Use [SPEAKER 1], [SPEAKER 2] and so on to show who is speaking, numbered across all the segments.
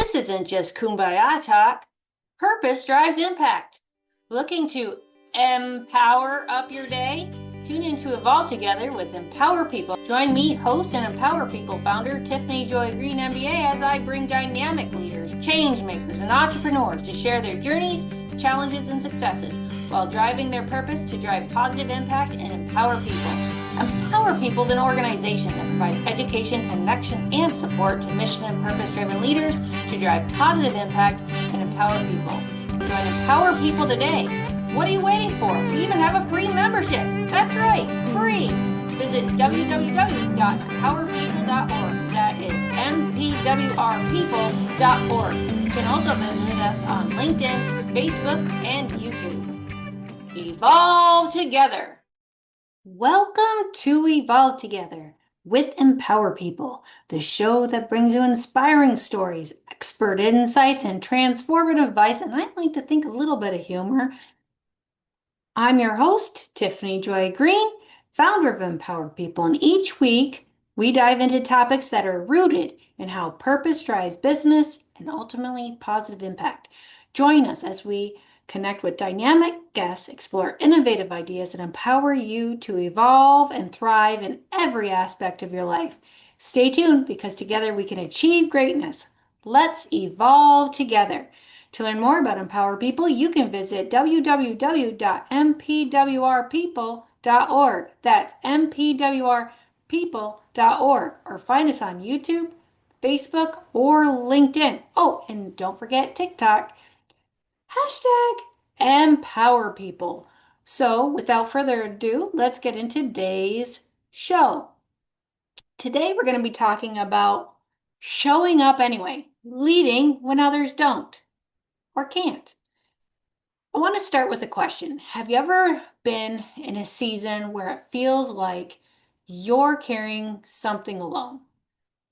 [SPEAKER 1] This isn't just kumbaya talk. Purpose drives impact. Looking to empower up your day? Tune in to Evolve Together with Empower People. Join me, host and Empower People founder Tiffany Joy Greene, MBA, as I bring dynamic leaders, change makers, and entrepreneurs to share their journeys, challenges, and successes while driving their purpose to drive positive impact and empower people. Empower People is an organization that provides education, connection, and support to mission and purpose-driven leaders to drive positive impact and empower people. Join Empower People today. What are you waiting for? We even have a free membership. That's right, free. Visit www.empowerpeople.org. That is MPWRPeople.org. You can also visit us on LinkedIn, Facebook, and YouTube. Evolve Together. Welcome to Evolve Together with Empower People, the show that brings you inspiring stories, expert insights, and transformative advice, and I like to think a little bit of humor. I'm your host, Tiffany Joy Greene, founder of Empower People, and each week we dive into topics that are rooted in how purpose drives business and ultimately positive impact. Join us as we connect with dynamic guests, explore innovative ideas, and empower you to evolve and thrive in every aspect of your life. Stay tuned because together we can achieve greatness. Let's evolve together. To learn more about Empower People, you can visit www.mpwrpeople.org. That's mpwrpeople.org, or find us on YouTube, Facebook, or LinkedIn. Oh, and don't forget TikTok. #Empower People. So without further ado, let's get into today's show. Today we're going to be talking about showing up anyway, leading when others don't or can't. I want to start with a question. Have you ever been in a season where it feels like you're carrying something alone,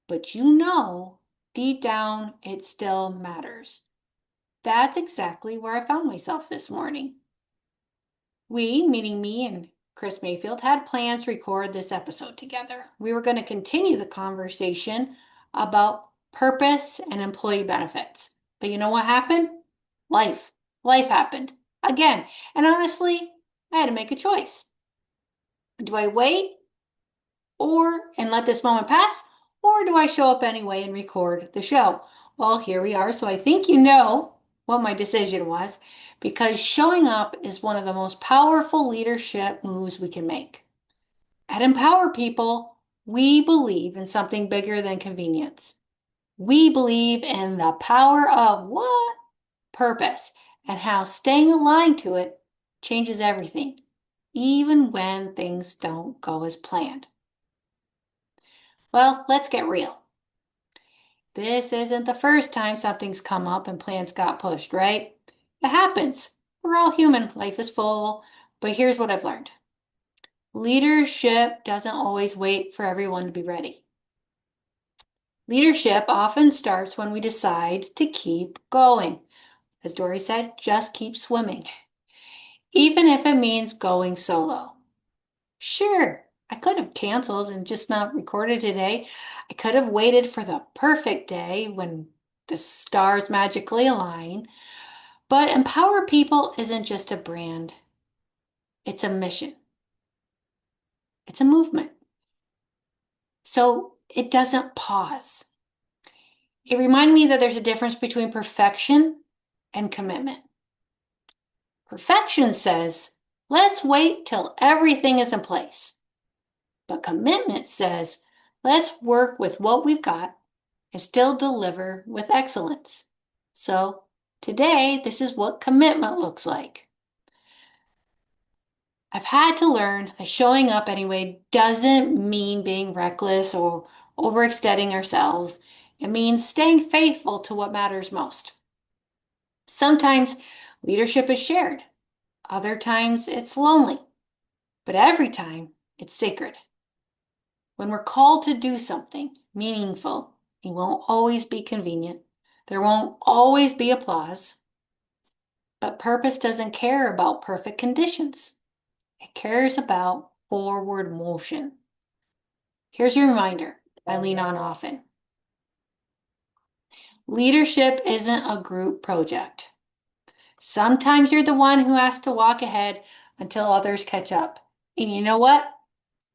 [SPEAKER 1] but you know deep down it still matters? That's exactly where I found myself this morning. We, meaning me and Chris Mayfield, had plans to record this episode together. We were going to continue the conversation about purpose and employee benefits. But you know what happened? Life. Life happened again. And honestly, I had to make a choice. Do I wait and let this moment pass? Or do I show up anyway and record the show? Well, here we are. So I think you know what my decision was, because showing up is one of the most powerful leadership moves we can make. At Empower People, we believe in something bigger than convenience. We believe in the power of what? Purpose, and how staying aligned to it changes everything, even when things don't go as planned. Well, let's get real. This isn't the first time something's come up and plans got pushed, right? It happens. We're all human. Life is full. But here's what I've learned. Leadership doesn't always wait for everyone to be ready. Leadership often starts when we decide to keep going. As Dory said, just keep swimming. Even if it means going solo. Sure, I could have canceled and just not recorded today. I could have waited for the perfect day when the stars magically align. But Empower People isn't just a brand. It's a mission. It's a movement. So it doesn't pause. It reminded me that there's a difference between perfection and commitment. Perfection says, let's wait till everything is in place. But commitment says, let's work with what we've got and still deliver with excellence. So today, this is what commitment looks like. I've had to learn that showing up anyway doesn't mean being reckless or overextending ourselves. It means staying faithful to what matters most. Sometimes leadership is shared. Other times it's lonely. But every time it's sacred. When we're called to do something meaningful, it won't always be convenient. There won't always be applause. But purpose doesn't care about perfect conditions. It cares about forward motion. Here's your reminder I lean on often. Leadership isn't a group project. Sometimes you're the one who has to walk ahead until others catch up. And you know what?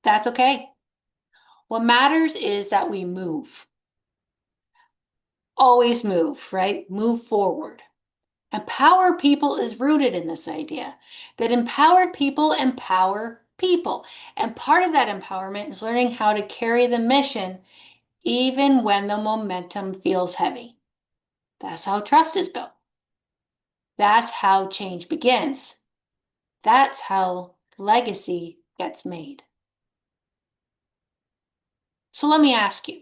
[SPEAKER 1] That's okay. What matters is that we move. Always move, right? Move forward. Empower people is rooted in this idea that empowered people empower people. And part of that empowerment is learning how to carry the mission even when the momentum feels heavy. That's how trust is built. That's how change begins. That's how legacy gets made. So let me ask you,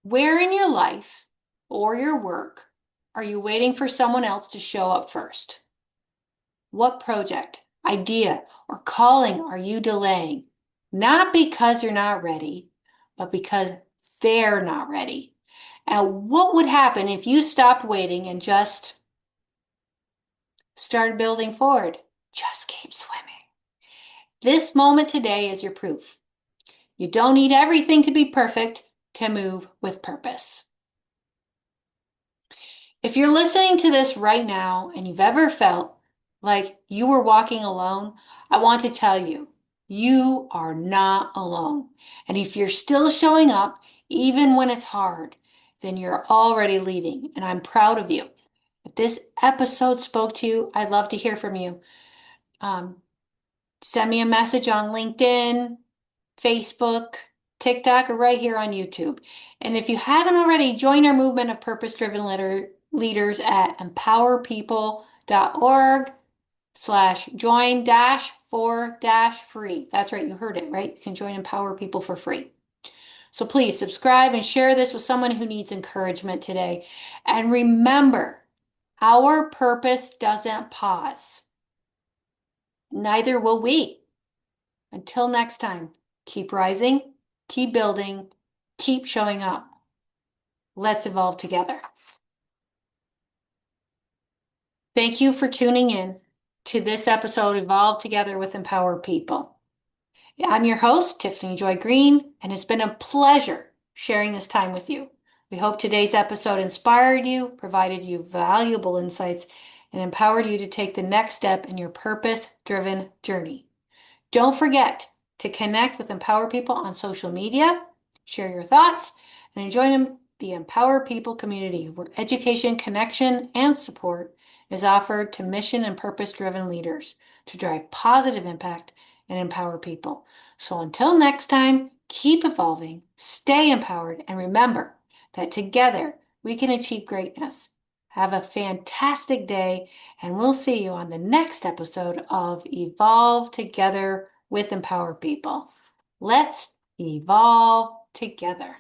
[SPEAKER 1] where in your life or your work are you waiting for someone else to show up first? What project, idea, or calling are you delaying? Not because you're not ready, but because they're not ready. And what would happen if you stopped waiting and just started building forward? Just keep swimming. This moment today is your proof. You don't need everything to be perfect to move with purpose. If you're listening to this right now and you've ever felt like you were walking alone, I want to tell you, you are not alone. And if you're still showing up, even when it's hard, then you're already leading. And I'm proud of you. If this episode spoke to you, I'd love to hear from you. Send me a message on LinkedIn, Facebook, TikTok, or right here on YouTube. And if you haven't already, join our movement of purpose-driven leaders at empowerpeople.org/join-for-free. That's right, you heard it, right? You can join Empower People for free. So please subscribe and share this with someone who needs encouragement today. And remember, our purpose doesn't pause. Neither will we. Until next time, keep rising, keep building, keep showing up. Let's evolve together. Thank you for tuning in to this episode, Evolve Together with Empower People. I'm your host, Tiffany Joy Greene, and it's been a pleasure sharing this time with you. We hope today's episode inspired you, provided you valuable insights, and empowered you to take the next step in your purpose-driven journey. Don't forget to connect with Empower People on social media, share your thoughts, and join the Empower People community where education, connection, and support is offered to mission and purpose-driven leaders to drive positive impact and empower people. So until next time, keep evolving, stay empowered, and remember that together we can achieve greatness. Have a fantastic day, and we'll see you on the next episode of Evolve Together with Empower People. Let's evolve together.